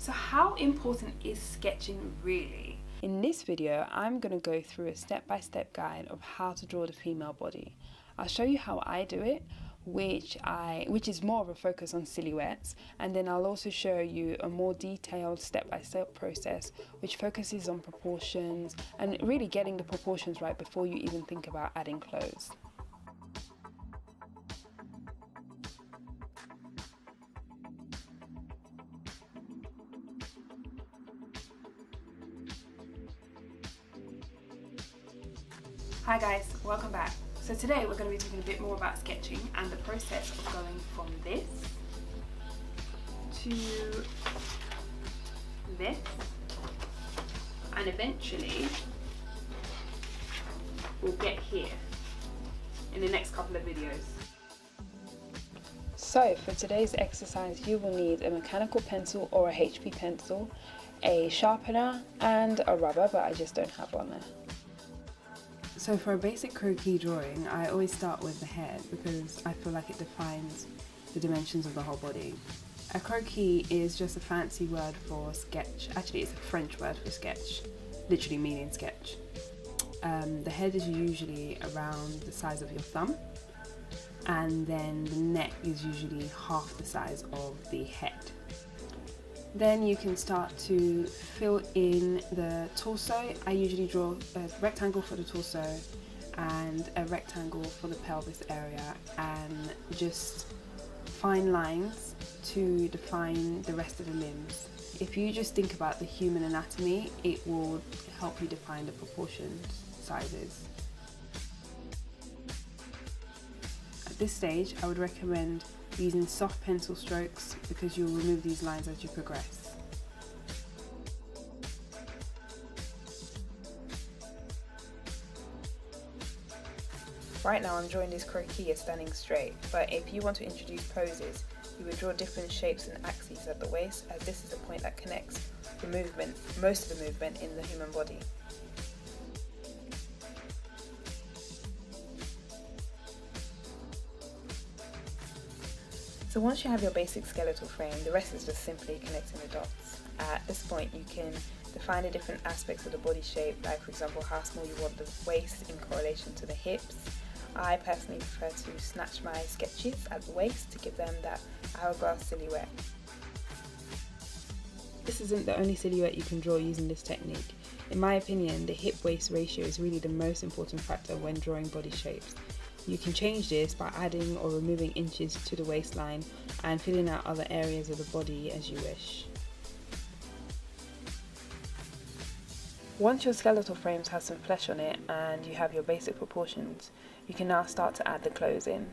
So how important is sketching really? In this video, I'm going to go through a step-by-step guide of how to draw the female body. I'll show you how I do it, which is more of a focus on silhouettes, and then I'll also show you a more detailed step-by-step process which focuses on proportions and really getting the proportions right before you even think about adding clothes. Hi guys, welcome back. So today we're going to be talking a bit more about sketching and the process of going from this to this and eventually we'll get here in the next couple of videos. So for today's exercise you will need a mechanical pencil or a HP pencil, a sharpener and a rubber, but I just don't have one there. So for a basic croquis drawing, I always start with the head because I feel like it defines the dimensions of the whole body. A croquis is just a fancy word for sketch. Actually, it's a French word for sketch, literally meaning sketch. The head is usually around the size of your thumb, and then the neck is usually half the size of the head. Then you can start to fill in the torso. I usually draw a rectangle for the torso and a rectangle for the pelvis area and just fine lines to define the rest of the limbs. If you just think about the human anatomy, it will help you define the proportions, sizes. At this stage, I would recommend using soft pencil strokes because you'll remove these lines as you progress. Right now I'm drawing this croquis as standing straight, but if you want to introduce poses, you would draw different shapes and axes at the waist, as this is a point that connects the movement, most of the movement in the human body. So once you have your basic skeletal frame, the rest is just simply connecting the dots. At this point you can define the different aspects of the body shape, like for example how small you want the waist in correlation to the hips. I personally prefer to snatch my sketches at the waist to give them that hourglass silhouette. This isn't the only silhouette you can draw using this technique. In my opinion, the hip-waist ratio is really the most important factor when drawing body shapes. You can change this by adding or removing inches to the waistline and filling out other areas of the body as you wish. Once your skeletal frames have some flesh on it and you have your basic proportions, you can now start to add the clothes in.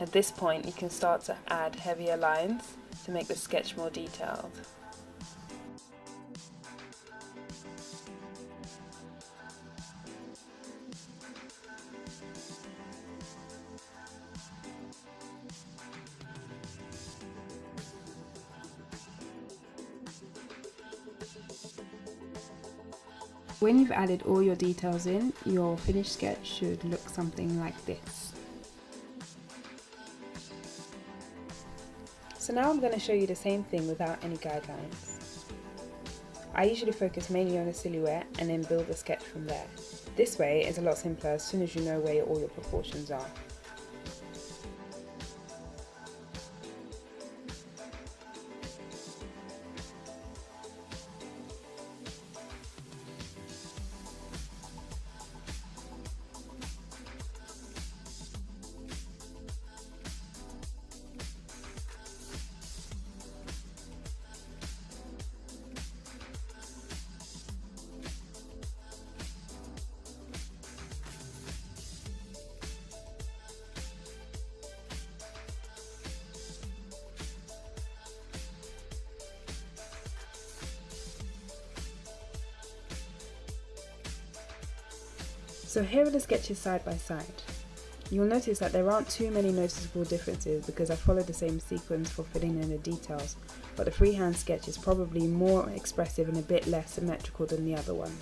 At this point you can start to add heavier lines to make the sketch more detailed. When you've added all your details in, your finished sketch should look something like this. So now I'm going to show you the same thing without any guidelines. I usually focus mainly on the silhouette and then build the sketch from there. This way it's a lot simpler as soon as you know where all your proportions are. So here are the sketches side by side. You'll notice that there aren't too many noticeable differences because I followed the same sequence for filling in the details, but the freehand sketch is probably more expressive and a bit less symmetrical than the other one.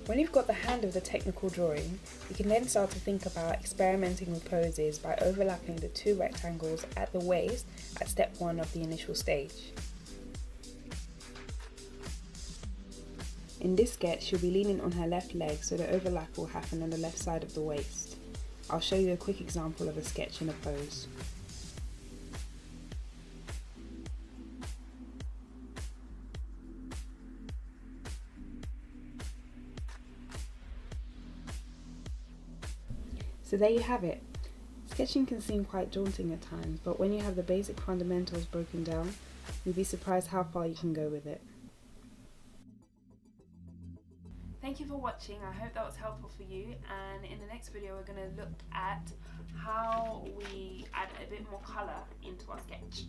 When you've got the hand of the technical drawing, you can then start to think about experimenting with poses by overlapping the two rectangles at the waist at step 1 of the initial stage. In this sketch, she'll be leaning on her left leg, so the overlap will happen on the left side of the waist. I'll show you a quick example of a sketch in a pose. So there you have it. Sketching can seem quite daunting at times, but when you have the basic fundamentals broken down, you'll be surprised how far you can go with it. Thank you for watching. I hope that was helpful for you, and in the next video we're going to look at how we add a bit more colour into our sketch.